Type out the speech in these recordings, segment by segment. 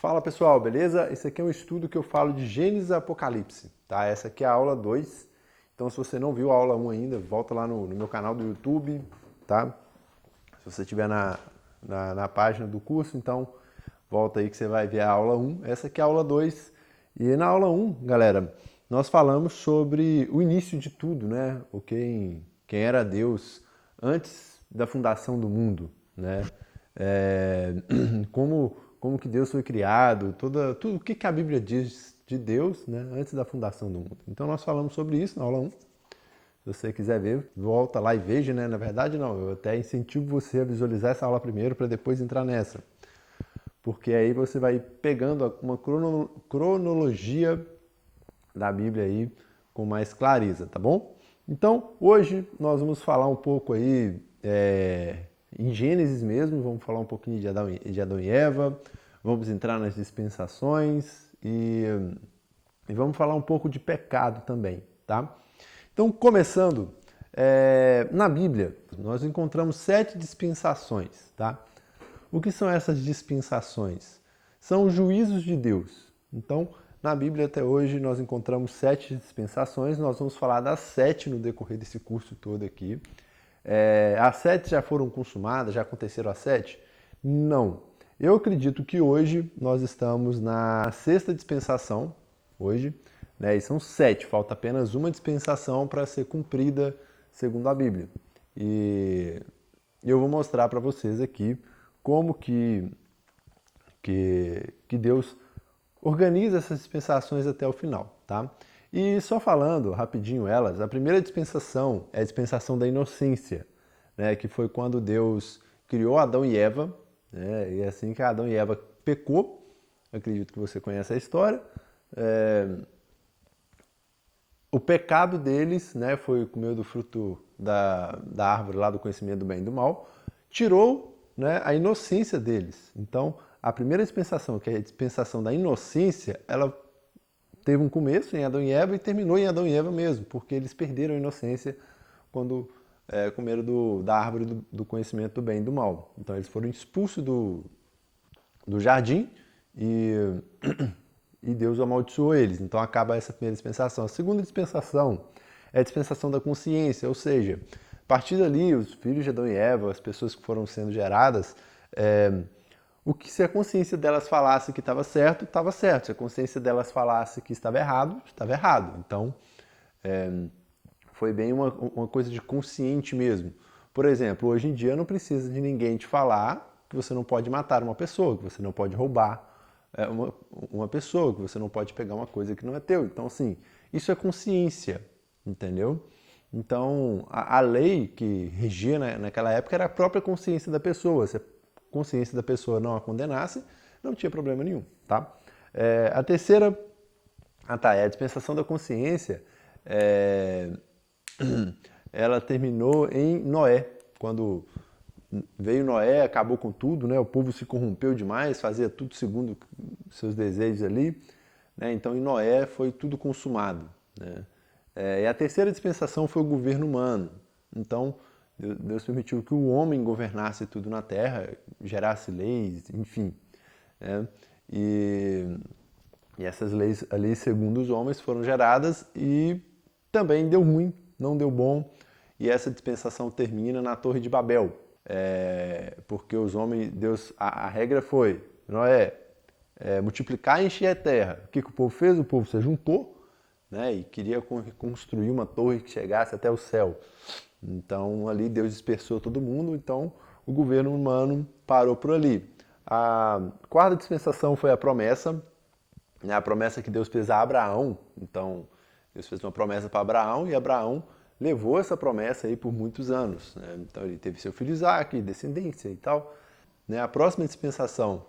Fala pessoal, beleza? Esse aqui é um estudo que eu falo de Gênesis e Apocalipse, tá? Essa aqui é a aula 2. Então se você não viu a aula 1 ainda, volta lá no meu canal do YouTube, tá? Se você estiver na página do curso, então volta aí que você vai ver a aula 1. Essa aqui é a aula 2. E na aula 1, galera, nós falamos sobre o início de tudo, né? Quem era Deus antes da fundação do mundo, né? É, como que Deus foi criado, tudo o que a Bíblia diz de Deus, né, antes da fundação do mundo. Então nós falamos sobre isso na aula 1. Se você quiser ver, volta lá e veja, né? Na verdade não, eu até incentivo você a visualizar essa aula primeiro para depois entrar nessa. Porque aí você vai pegando uma cronologia da Bíblia aí com mais clareza, tá bom? Então, hoje nós vamos falar um pouco aí em Gênesis mesmo, vamos falar um pouquinho de Adão e Eva, vamos entrar nas dispensações e vamos falar um pouco de pecado também, tá? Então, começando, na Bíblia, nós encontramos 7 dispensações, tá? O que são essas dispensações? São os juízos de Deus. Então, na Bíblia até hoje nós encontramos 7 dispensações, nós vamos falar das 7 no decorrer desse curso todo aqui. As 7 já foram consumadas, já aconteceram as 7? Não. Eu acredito que hoje nós estamos na 6ª dispensação, hoje, né? E são 7, falta apenas uma dispensação para ser cumprida segundo a Bíblia. E eu vou mostrar para vocês aqui como que Deus organiza essas dispensações até o final, tá? E só falando rapidinho elas, a primeira dispensação é a dispensação da inocência, né? Que foi quando Deus criou Adão e Eva, né? E assim que Adão e Eva pecou, acredito que você conhece a história, o pecado deles, né, foi comer do fruto da árvore lá do conhecimento do bem e do mal, tirou, né, a inocência deles. Então, a primeira dispensação, que é a dispensação da inocência, ela teve um começo em Adão e Eva e terminou em Adão e Eva mesmo, porque eles perderam a inocência quando comeram da árvore do conhecimento do bem e do mal. Então, eles foram expulsos do jardim e Deus amaldiçoou eles. Então acaba essa primeira dispensação. A segunda dispensação é a dispensação da consciência, ou seja, a partir dali, os filhos de Adão e Eva, as pessoas que foram sendo geradas, se a consciência delas falasse que estava certo, estava certo. Se a consciência delas falasse que estava errado, estava errado. Então, foi bem uma coisa de consciente mesmo. Por exemplo, hoje em dia não precisa de ninguém te falar que você não pode matar uma pessoa, que você não pode roubar uma pessoa, que você não pode pegar uma coisa que não é teu. Então, assim, isso é consciência, entendeu? Então, a lei que regia naquela época era a própria consciência da pessoa. Se a consciência da pessoa não a condenasse, não tinha problema nenhum, tá? A terceira, é a dispensação da consciência, ela terminou em Noé, quando veio Noé, acabou com tudo, né? O povo se corrompeu demais, fazia tudo segundo seus desejos ali, né? Então em Noé foi tudo consumado, né? E a terceira dispensação foi o governo humano. Então Deus permitiu que o homem governasse tudo na terra, gerasse leis, enfim, né? E essas leis ali, segundo os homens, foram geradas e também deu ruim, não deu bom. E essa dispensação termina na Torre de Babel. Porque os homens, Deus, a regra foi, Noé, multiplicar e encher a terra. O que o povo fez? O povo se juntou, né, e queria construir uma torre que chegasse até o céu. Então ali Deus dispersou todo mundo, então o governo humano parou por ali. A quarta dispensação foi a promessa, né, a promessa que Deus fez a Abraão. Então Deus fez uma promessa para Abraão e Abraão levou essa promessa aí por muitos anos, né? Então ele teve seu filho Isaac, descendência e tal, né? A próxima dispensação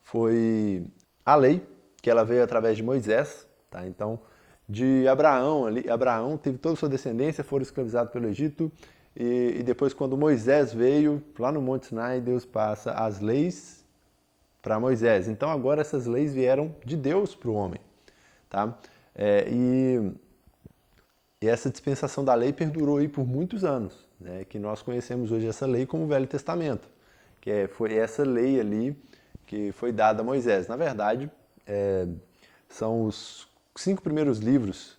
foi a lei, que ela veio através de Moisés, tá? Então, de Abraão, Abraão teve toda a sua descendência, foram escravizados pelo Egito, e depois quando Moisés veio, lá no Monte Sinai, Deus passa as leis para Moisés. Então agora essas leis vieram de Deus para o homem, tá? E essa dispensação da lei perdurou aí por muitos anos, né? Que nós conhecemos hoje essa lei como o Velho Testamento, foi essa lei ali que foi dada a Moisés. Na verdade, são os 5 primeiros livros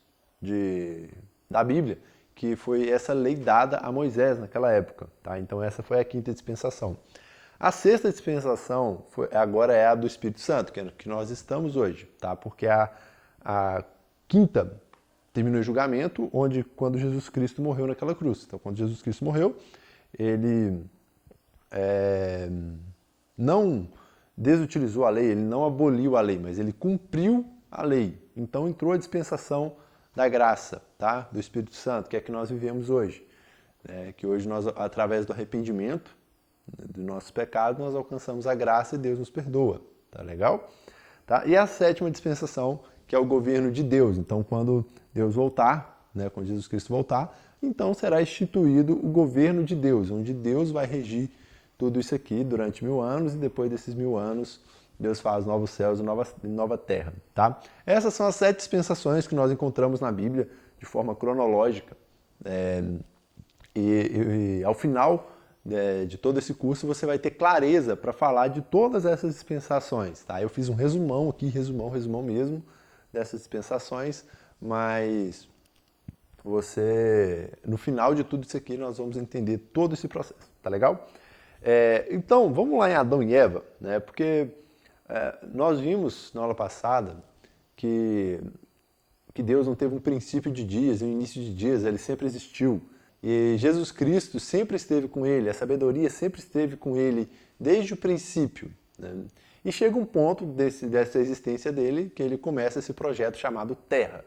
da Bíblia, que foi essa lei dada a Moisés naquela época. Tá? Então essa foi a 5ª dispensação. A 6ª dispensação agora é a do Espírito Santo, que é que nós estamos hoje, tá? Porque a 5ª terminou o julgamento, quando Jesus Cristo morreu naquela cruz. Então, quando Jesus Cristo morreu, ele não desutilizou a lei, ele não aboliu a lei, mas ele cumpriu a lei. Então, entrou a dispensação da graça, tá? Do Espírito Santo, que é que nós vivemos hoje. Que hoje nós, através do arrependimento do nosso pecado, nós alcançamos a graça e Deus nos perdoa. Tá legal? Tá? E a 7ª dispensação, que é o governo de Deus. Então, quando Deus voltar, quando Jesus Cristo voltar, então será instituído o governo de Deus, onde Deus vai regir tudo isso aqui durante 1000 anos, e depois desses 1000 anos, Deus faz novos céus e nova terra. Tá? Essas são as 7 dispensações que nós encontramos na Bíblia de forma cronológica. E ao final de todo esse curso, você vai ter clareza para falar de todas essas dispensações. Tá? Eu fiz um resumão aqui, resumão mesmo, dessas dispensações, mas no final de tudo isso aqui, nós vamos entender todo esse processo. Tá legal? Então, vamos lá em Adão e Eva, porque nós vimos na aula passada que Deus não teve um princípio de dias, um início de dias, ele sempre existiu. E Jesus Cristo sempre esteve com ele, a sabedoria sempre esteve com ele desde o princípio. E chega um ponto dessa existência dele que ele começa esse projeto chamado Terra,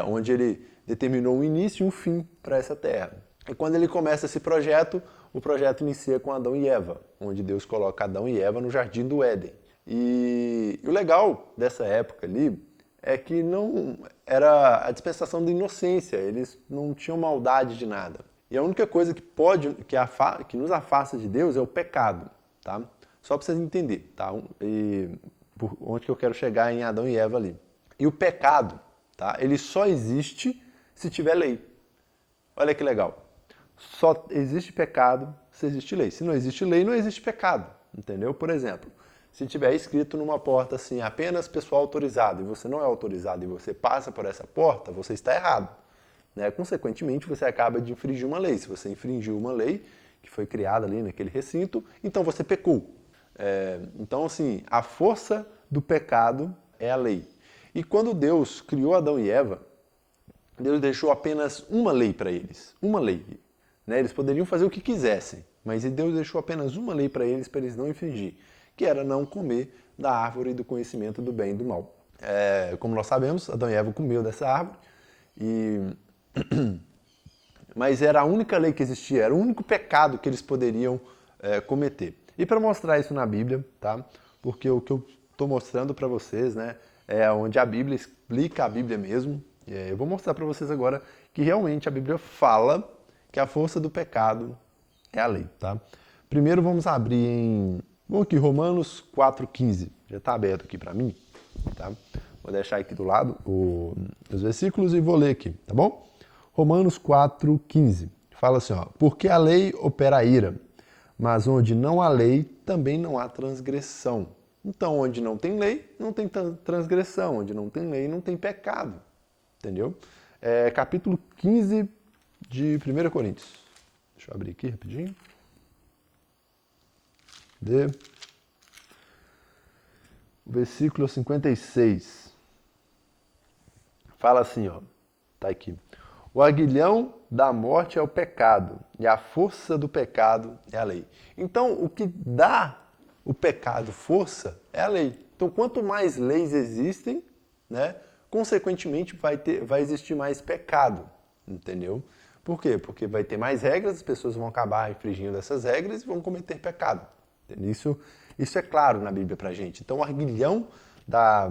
onde ele determinou um início e um fim para essa Terra. E quando ele começa esse projeto, o projeto inicia com Adão e Eva, onde Deus coloca Adão e Eva no Jardim do Éden. E o legal dessa época ali é que não era a dispensação da inocência, eles não tinham maldade de nada. E a única coisa que nos afasta de Deus é o pecado, tá? Só para vocês entenderem, tá? E por onde que eu quero chegar em Adão e Eva ali. E o pecado, tá? Ele só existe se tiver lei. Olha que legal. Só existe pecado se existe lei. Se não existe lei, não existe pecado, entendeu? Por exemplo, se tiver escrito numa porta assim, apenas pessoal autorizado, e você não é autorizado e você passa por essa porta, você está errado. Consequentemente, você acaba de infringir uma lei. Se você infringiu uma lei que foi criada ali naquele recinto, então você pecou. Então, assim, a força do pecado é a lei. E quando Deus criou Adão e Eva, Deus deixou apenas uma lei para eles. Uma lei. Eles poderiam fazer o que quisessem, mas Deus deixou apenas uma lei para eles não infringir, que era não comer da árvore do conhecimento do bem e do mal. Como nós sabemos, Adão e Eva comeu dessa árvore, mas era a única lei que existia, era o único pecado que eles poderiam cometer. E para mostrar isso na Bíblia, tá? Porque o que eu estou mostrando para vocês, é onde a Bíblia explica a Bíblia mesmo. Eu vou mostrar para vocês agora que realmente a Bíblia fala que a força do pecado é a lei, tá? Primeiro vamos abrir vamos aqui, Romanos 4,15. Já está aberto aqui para mim, tá? Vou deixar aqui do lado os versículos e vou ler aqui, tá bom? Romanos 4,15. Fala assim, ó: porque a lei opera a ira, mas onde não há lei, também não há transgressão. Então, onde não tem lei, não tem transgressão. Onde não tem lei, não tem pecado. Entendeu? Capítulo 15 de 1 Coríntios. Deixa eu abrir aqui rapidinho. Versículo 56. Fala assim, ó. Tá aqui. O aguilhão da morte é o pecado, e a força do pecado é a lei. Então, o que dá o pecado força é a lei. Então, quanto mais leis existem, consequentemente vai existir mais pecado, entendeu? Por quê? Porque vai ter mais regras, as pessoas vão acabar infringindo essas regras e vão cometer pecado. Isso é claro na Bíblia pra gente. Então, o aguilhão da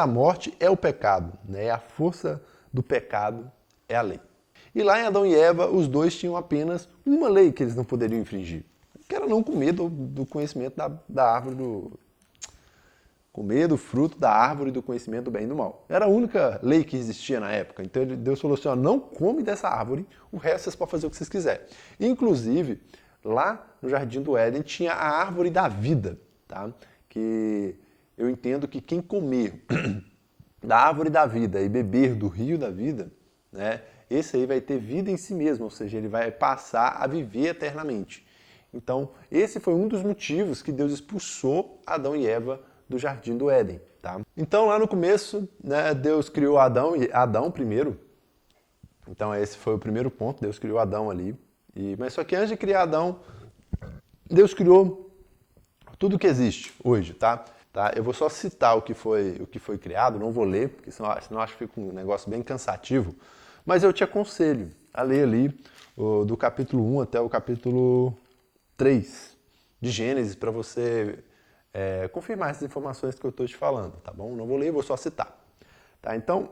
morte é o pecado, A força do pecado é a lei. E lá em Adão e Eva, os dois tinham apenas uma lei que eles não poderiam infringir, que era não comer do conhecimento da árvore comer do fruto da árvore do conhecimento do bem e do mal. Era a única lei que existia na época. Então Deus falou assim, ó, não come dessa árvore, o resto vocês podem fazer o que vocês quiserem. Inclusive, lá no Jardim do Éden tinha a árvore da vida, tá? Que eu entendo que quem comer da árvore da vida e beber do rio da vida, né, esse aí vai ter vida em si mesmo, ou seja, ele vai passar a viver eternamente. Então, esse foi um dos motivos que Deus expulsou Adão e Eva do Jardim do Éden. Tá? Então, lá no começo, né, Deus criou Adão primeiro. Então, esse foi o primeiro ponto, Deus criou Adão ali. Mas só que antes de criar Adão, Deus criou tudo que existe hoje, tá? Eu vou só citar o que foi criado, não vou ler, porque senão acho que fica um negócio bem cansativo. Mas eu te aconselho a ler ali do capítulo 1 até o capítulo 3 de Gênesis para você confirmar essas informações que eu estou te falando, tá bom? Não vou ler, vou só citar. Tá? Então,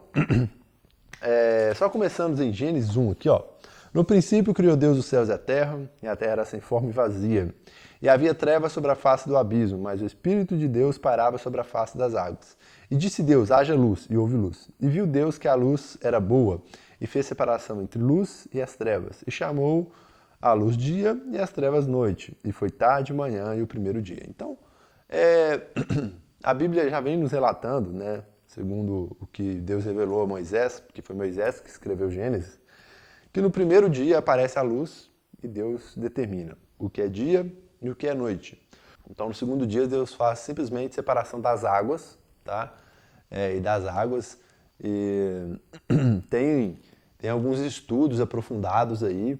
só começando em Gênesis 1 aqui, ó. No princípio criou Deus os céus e a terra era sem forma e vazia. E havia trevas sobre a face do abismo, mas o Espírito de Deus pairava sobre a face das águas. E disse Deus, haja luz, e houve luz. E viu Deus que a luz era boa, e fez separação entre luz e as trevas. E chamou a luz dia e as trevas noite. E foi tarde, manhã e o primeiro dia. Então, a Bíblia já vem nos relatando, né, segundo o que Deus revelou a Moisés, que foi Moisés que escreveu Gênesis, que no primeiro dia aparece a luz e Deus determina o que é dia e o que é noite. Então, no segundo dia, Deus faz simplesmente separação das águas, tá? E das águas. E tem alguns estudos aprofundados aí,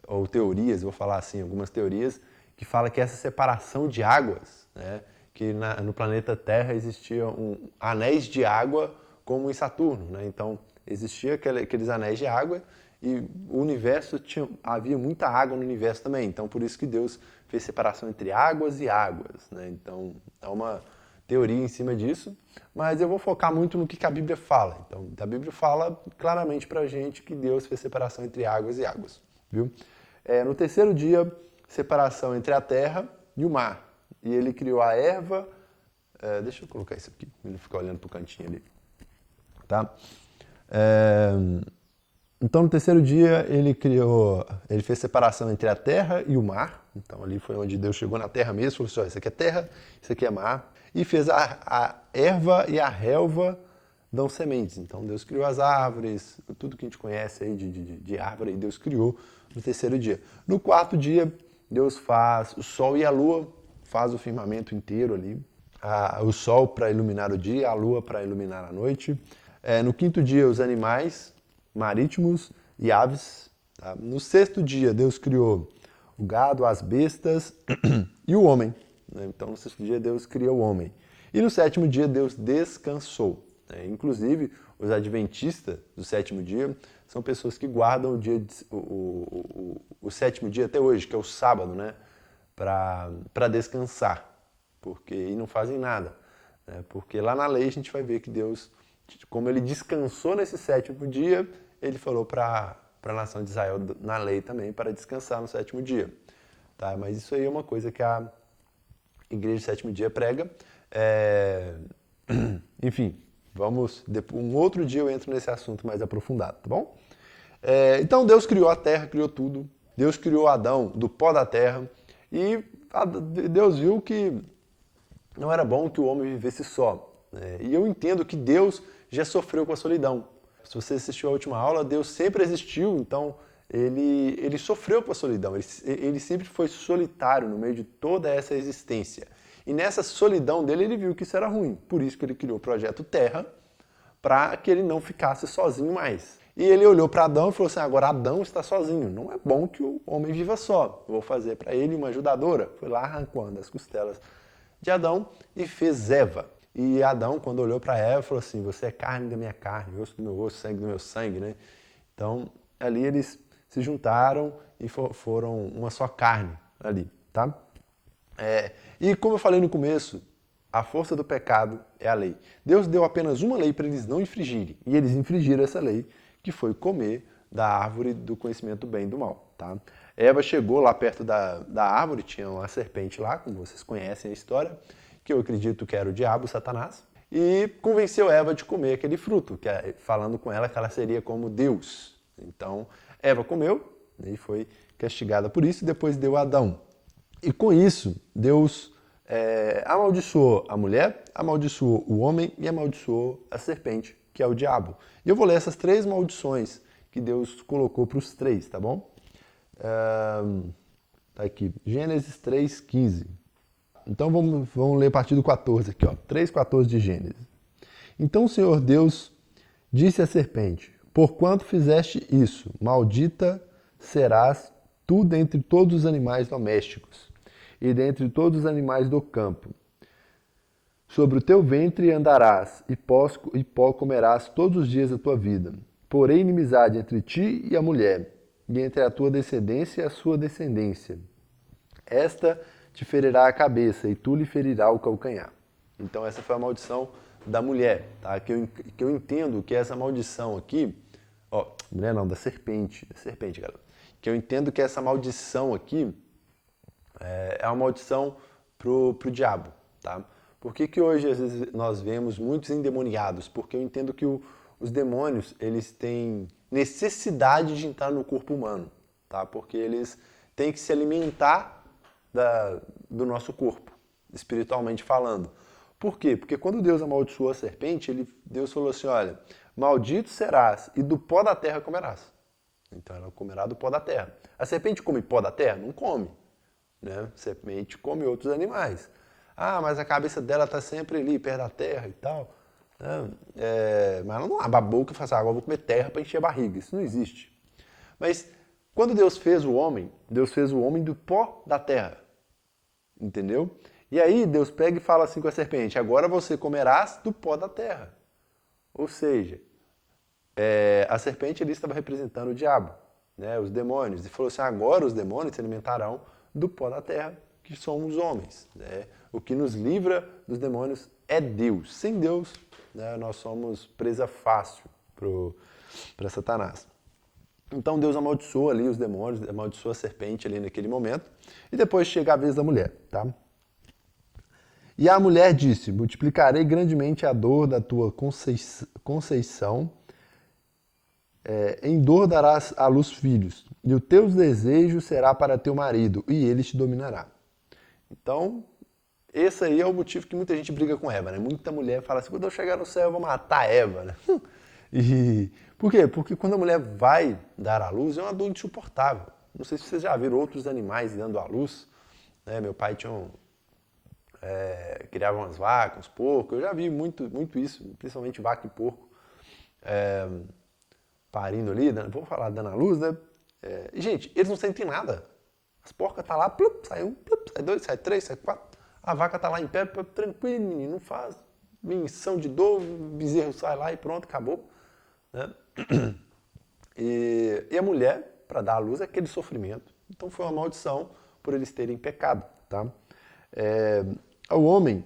ou teorias, vou falar assim, algumas teorias, que falam que essa separação de águas, né, que no planeta Terra existiam anéis de água como em Saturno, né? Então, existia aqueles anéis de água e o universo havia muita água no universo também. Então, por isso que Deus fez separação entre águas e águas, né? Então, há uma teoria em cima disso, mas eu vou focar muito no que a Bíblia fala. Então, a Bíblia fala claramente pra gente que Deus fez separação entre águas e águas, viu? No terceiro dia, separação entre a terra e o mar. E ele criou a erva... deixa eu colocar isso aqui, ele fica olhando pro cantinho ali. Tá? Então, no terceiro dia, ele fez separação entre a terra e o mar. Então, ali foi onde Deus chegou na terra mesmo, falou assim, ó, isso aqui é terra, isso aqui é mar. E fez a erva e a relva dão sementes. Então, Deus criou as árvores, tudo que a gente conhece aí de árvore, Deus criou no terceiro dia. No quarto dia, Deus faz o sol e a lua, faz o firmamento inteiro ali. O sol para iluminar o dia, a lua para iluminar a noite. No quinto dia, os animais marítimos e aves. Tá? No sexto dia, Deus criou o gado, as bestas e o homem. Né? Então, no sexto dia, Deus criou o homem. E no sétimo dia, Deus descansou. Né? Inclusive, os adventistas do sétimo dia são pessoas que guardam o sétimo dia até hoje, que é o sábado, né? Para descansar. E não fazem nada. Né? Porque lá na lei a gente vai ver que Deus, como ele descansou nesse sétimo dia, ele falou para a nação de Israel na lei também para descansar no sétimo dia. Tá? Mas isso aí é uma coisa que a Igreja do Sétimo Dia prega. Enfim, um outro dia eu entro nesse assunto mais aprofundado, tá bom? Então Deus criou a terra, criou tudo. Deus criou Adão do pó da terra e Deus viu que não era bom que o homem vivesse só. Né? E eu entendo que Deus já sofreu com a solidão. Se você assistiu a última aula, Deus sempre existiu, então ele sofreu com a solidão. Ele sempre foi solitário no meio de toda essa existência. E nessa solidão dele, ele viu que isso era ruim. Por isso que ele criou o projeto Terra, para que ele não ficasse sozinho mais. E ele olhou para Adão e falou assim, agora Adão está sozinho. Não é bom que o homem viva só. Eu vou fazer para ele uma ajudadora. Foi lá arrancando as costelas de Adão e fez Eva. E Adão, quando olhou para Eva, falou assim, você é carne da minha carne, osso do meu osso, sangue do meu sangue, né? Então, ali eles se juntaram e foram uma só carne ali, tá? E como eu falei no começo, a força do pecado é a lei. Deus deu apenas uma lei para eles não infringirem, e eles infringiram essa lei, que foi comer da árvore do conhecimento do bem e do mal, tá? Eva chegou lá perto da árvore, tinha uma serpente lá, como vocês conhecem a história, que eu acredito que era o diabo, Satanás, e convenceu Eva de comer aquele fruto, falando com ela que ela seria como Deus. Então, Eva comeu e foi castigada por isso e depois deu a Adão. E com isso, Deus amaldiçoou a mulher, amaldiçoou o homem e amaldiçoou a serpente, que é o diabo. E eu vou ler essas 3 maldições que Deus colocou para os 3, tá bom? Tá aqui, Gênesis 3:15. Então vamos ler a partir do 14 aqui, ó, 3:14 de Gênesis. Então o Senhor Deus disse à serpente: porquanto fizeste isso, maldita serás tu dentre todos os animais domésticos e dentre todos os animais do campo. Sobre o teu ventre andarás, e pó comerás todos os dias da tua vida. Porém inimizade entre ti e a mulher, e entre a tua descendência e a sua descendência. Esta te ferirá a cabeça, e tu lhe ferirá o calcanhar. Então essa foi a maldição da mulher, tá? Que eu entendo que essa maldição aqui, mulher não, da serpente, galera. Que eu entendo que essa maldição aqui é uma maldição pro diabo, tá? Por que hoje às vezes nós vemos muitos endemoniados? Porque eu entendo que os demônios, eles têm necessidade de entrar no corpo humano, tá? Porque eles têm que se alimentar do nosso corpo, espiritualmente falando. Por quê? Porque quando Deus amaldiçoou a serpente, Deus falou assim, olha, maldito serás e do pó da terra comerás. Então ela comerá do pó da terra. A serpente come pó da terra? Não come. Né? A serpente come outros animais. Ah, mas a cabeça dela está sempre ali, perto da terra e tal. Mas ela não abre a boca e fala assim, agora eu vou comer terra para encher a barriga. Isso não existe. Mas quando Deus fez o homem do pó da terra. Entendeu? E aí Deus pega e fala assim com a serpente, agora você comerás do pó da terra. Ou seja, a serpente ali estava representando o diabo, né, os demônios. E falou assim, agora os demônios se alimentarão do pó da terra, que somos os homens. Né? O que nos livra dos demônios é Deus. Sem Deus, né, nós somos presa fácil para Satanás. Então Deus amaldiçoou ali os demônios, amaldiçoou a serpente ali naquele momento. E depois chega a vez da mulher, tá? E a mulher disse, multiplicarei grandemente a dor da tua conceição, em dor darás à luz filhos, e o teu desejo será para teu marido, e ele te dominará. Então, esse aí é o motivo que muita gente briga com Eva, né? Muita mulher fala assim, quando eu chegar no céu eu vou matar Eva, né? E por quê? Porque quando a mulher vai dar à luz, é uma dor insuportável. Não sei se vocês já viram outros animais dando à luz. Né? Meu pai tinha criava umas vacas, uns porcos. Eu já vi muito isso, principalmente vaca e porco. Parindo ali, vamos falar, dando à luz, né? E, gente, eles não sentem nada. As porcas tá lá, plup, sai um, plup, sai dois, sai três, sai quatro. A vaca tá lá em pé, plup, tranquilo, menino, não faz menção de dor, o bezerro sai lá e pronto, acabou. Né? E a mulher, para dar à luz, é aquele sofrimento. Então foi uma maldição por eles terem pecado. Tá? Ao homem,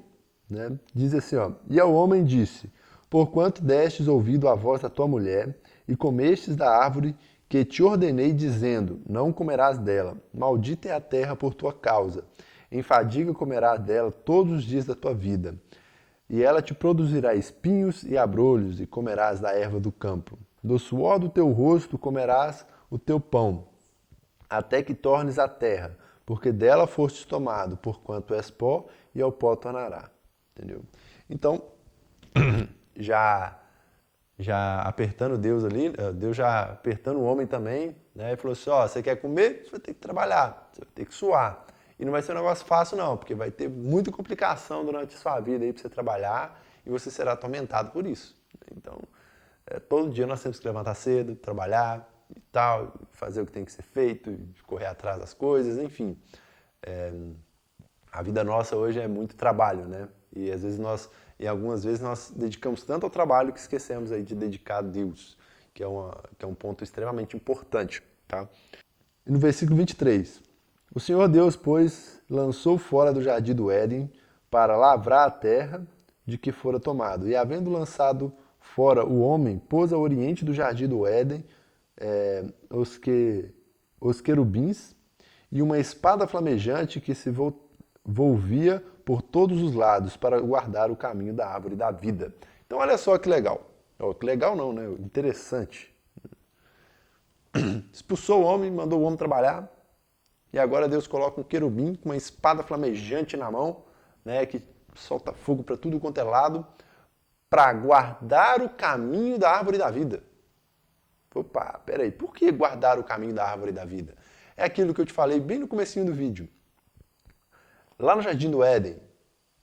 né, diz assim, ó, e ao homem disse, porquanto destes ouvido à voz da tua mulher, e comestes da árvore que te ordenei, dizendo, não comerás dela, maldita é a terra por tua causa, em fadiga comerás dela todos os dias da tua vida, e ela te produzirá espinhos e abrolhos, e comerás da erva do campo. Do suor do teu rosto comerás o teu pão, até que tornes a terra, porque dela fostes tomado, porquanto és pó, e ao pó tornará. Entendeu? Então, já apertando Deus ali, Deus já apertando o homem também, né? E falou assim, ó, você quer comer? Você vai ter que trabalhar, você vai ter que suar. E não vai ser um negócio fácil não, porque vai ter muita complicação durante a sua vida aí para você trabalhar e você será atormentado por isso. Então, todo dia nós temos que levantar cedo, trabalhar e tal, fazer o que tem que ser feito, correr atrás das coisas, enfim. A vida nossa hoje é muito trabalho, né? E às vezes algumas vezes nós dedicamos tanto ao trabalho que esquecemos aí de dedicar a Deus, que é um ponto extremamente importante, tá? E no versículo 23, o Senhor Deus, pois, lançou fora do jardim do Éden para lavrar a terra de que fora tomado. E havendo lançado fora o homem, pôs ao oriente do jardim do Éden os querubins e uma espada flamejante que se volvia por todos os lados para guardar o caminho da árvore da vida. Então olha só que legal. Que legal não, né? Interessante. Expulsou o homem, mandou o homem trabalhar, e agora Deus coloca um querubim com uma espada flamejante na mão, né, que solta fogo para tudo quanto é lado, para guardar o caminho da árvore da vida. Opa, peraí, por que guardar o caminho da árvore da vida? É aquilo que eu te falei bem no comecinho do vídeo. Lá no Jardim do Éden,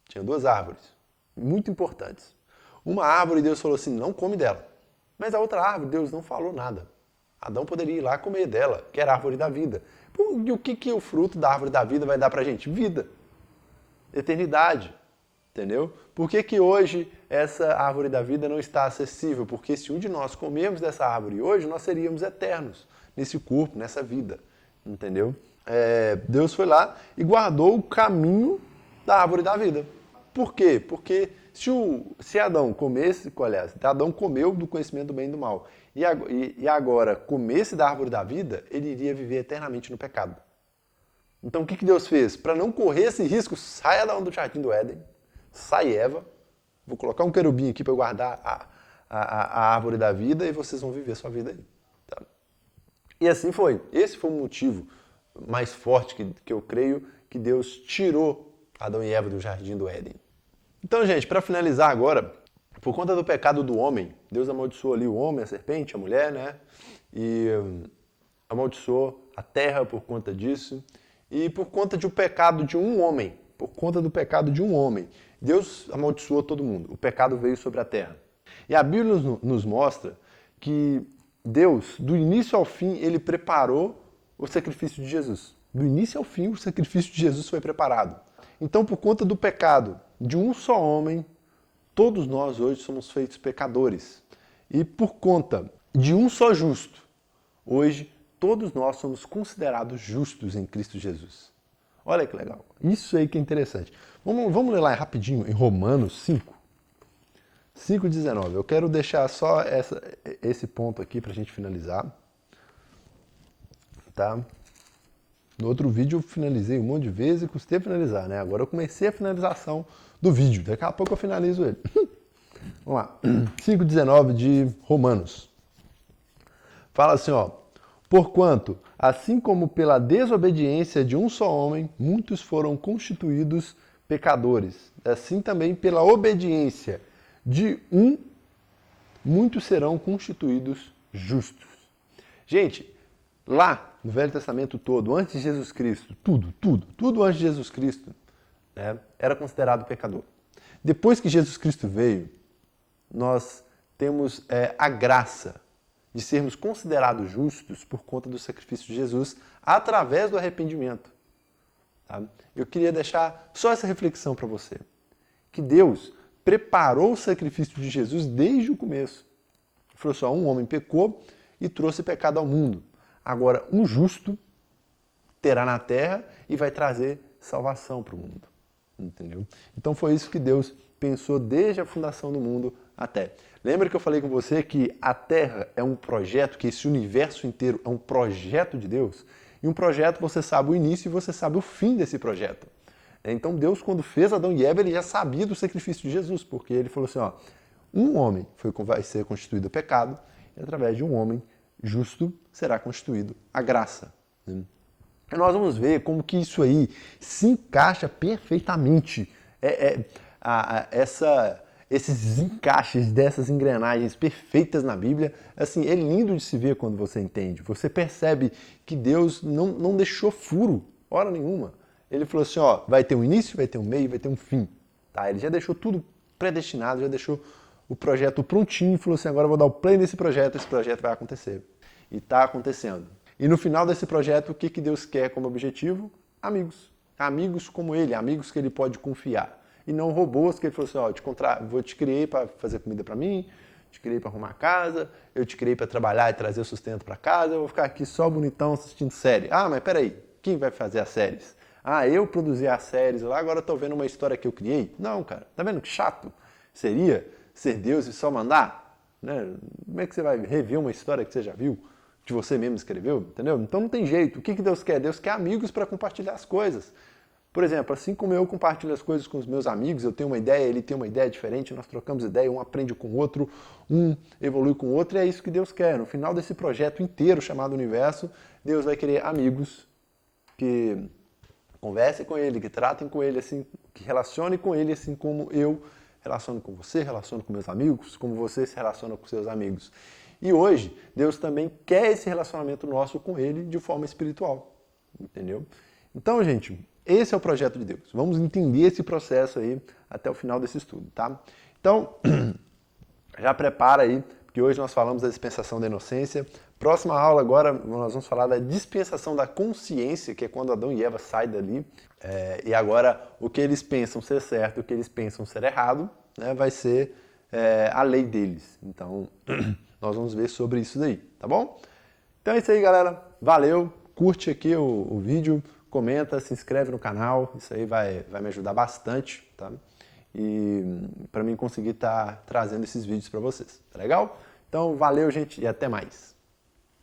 tinha duas árvores, muito importantes. Uma árvore, Deus falou assim, não come dela. Mas a outra árvore, Deus não falou nada. Adão poderia ir lá comer dela, que era a árvore da vida. E o que o fruto da árvore da vida vai dar pra gente? Vida. Eternidade. Entendeu? Por que hoje essa árvore da vida não está acessível? Porque se um de nós comermos dessa árvore hoje, nós seríamos eternos nesse corpo, nessa vida. Entendeu? Deus foi lá e guardou o caminho da árvore da vida. Por quê? Porque se Adão comesse, aliás, Adão comeu do conhecimento do bem e do mal, e agora comesse da árvore da vida, ele iria viver eternamente no pecado. Então o que Deus fez? Para não correr esse risco, sai Adão do Jardim do Éden, sai Eva, vou colocar um querubim aqui para guardar a árvore da vida e vocês vão viver a sua vida aí. Tá? E assim foi. Esse foi o motivo mais forte que eu creio que Deus tirou Adão e Eva do Jardim do Éden. Então, gente, para finalizar agora, por conta do pecado do homem, Deus amaldiçoou ali o homem, a serpente, a mulher, né? E amaldiçoou a terra por conta disso. E por conta do pecado de um homem, Deus amaldiçoou todo mundo. O pecado veio sobre a terra. E a Bíblia nos mostra que Deus, do início ao fim, ele preparou o sacrifício de Jesus. Do início ao fim, o sacrifício de Jesus foi preparado. Então, por conta do pecado de um só homem, todos nós hoje somos feitos pecadores. E por conta de um só justo, hoje todos nós somos considerados justos em Cristo Jesus. Olha que legal. Isso aí que é interessante. Vamos ler lá rapidinho em Romanos 5. 5,19. Eu quero deixar só esse ponto aqui para a gente finalizar. Tá? No outro vídeo eu finalizei um monte de vezes e custei a finalizar, né? Agora eu comecei a finalização do vídeo. Daqui a pouco eu finalizo ele. Vamos lá. 5,19 de Romanos. Fala assim, ó. Porquanto, assim como pela desobediência de um só homem, muitos foram constituídos pecadores, assim também pela obediência de um, muitos serão constituídos justos. Gente, lá no Velho Testamento todo, antes de Jesus Cristo, tudo antes de Jesus Cristo, né, era considerado pecador. Depois que Jesus Cristo veio, nós temos a graça de sermos considerados justos por conta do sacrifício de Jesus através do arrependimento. Tá? Eu queria deixar só essa reflexão para você. Que Deus preparou o sacrifício de Jesus desde o começo. Ele falou só, um homem pecou e trouxe pecado ao mundo. Agora, um justo terá na terra e vai trazer salvação para o mundo. Entendeu? Então foi isso que Deus pensou desde a fundação do mundo até. Lembra que eu falei com você que a Terra é um projeto, que esse universo inteiro é um projeto de Deus? E um projeto você sabe o início e você sabe o fim desse projeto. Então Deus, quando fez Adão e Eva, ele já sabia do sacrifício de Jesus, porque ele falou assim, ó, um homem vai ser constituído o pecado, e através de um homem justo será constituído a graça. E nós vamos ver como que isso aí se encaixa perfeitamente. Esses encaixes dessas engrenagens perfeitas na Bíblia, assim, é lindo de se ver quando você entende. Você percebe que Deus não deixou furo, hora nenhuma. Ele falou assim, ó, vai ter um início, vai ter um meio, vai ter um fim. Tá? Ele já deixou tudo predestinado, já deixou o projeto prontinho e falou assim, agora eu vou dar o play nesse projeto, esse projeto vai acontecer. E está acontecendo. E no final desse projeto, o que Deus quer como objetivo? Amigos. Amigos como ele, amigos que ele pode confiar. E não robôs que ele falou assim, ó, vou te criei para fazer comida para mim, te criei para arrumar a casa, eu te criei para trabalhar e trazer o sustento para casa, eu vou ficar aqui só bonitão assistindo série. Ah, mas peraí, quem vai fazer as séries? Ah, eu produzi as séries lá, agora eu tô vendo uma história que eu criei? Não, cara, tá vendo que chato seria ser Deus e só mandar? Né? Como é que você vai rever uma história que você já viu, que você mesmo escreveu, entendeu? Então não tem jeito. O que Deus quer? Deus quer amigos para compartilhar as coisas. Por exemplo, assim como eu compartilho as coisas com os meus amigos, eu tenho uma ideia, ele tem uma ideia diferente, nós trocamos ideia, um aprende com o outro, um evolui com o outro, e é isso que Deus quer. No final desse projeto inteiro chamado universo, Deus vai querer amigos que conversem com ele, que tratem com ele assim, que relacionem com ele assim como eu relaciono com você, relaciono com meus amigos, como você se relaciona com seus amigos. E hoje, Deus também quer esse relacionamento nosso com ele de forma espiritual, entendeu? Então, gente, esse é o projeto de Deus. Vamos entender esse processo aí até o final desse estudo, tá? Então, já prepara aí, porque hoje nós falamos da dispensação da inocência. Próxima aula agora nós vamos falar da dispensação da consciência, que é quando Adão e Eva saem dali. E agora o que eles pensam ser certo, o que eles pensam ser errado, né, vai ser a lei deles. Então, nós vamos ver sobre isso daí, tá bom? Então é isso aí, galera. Valeu, curte aqui o vídeo, comenta, se inscreve no canal, isso aí vai me ajudar bastante, tá? E para mim conseguir estar trazendo esses vídeos para vocês, tá legal? Então valeu, gente, e até mais.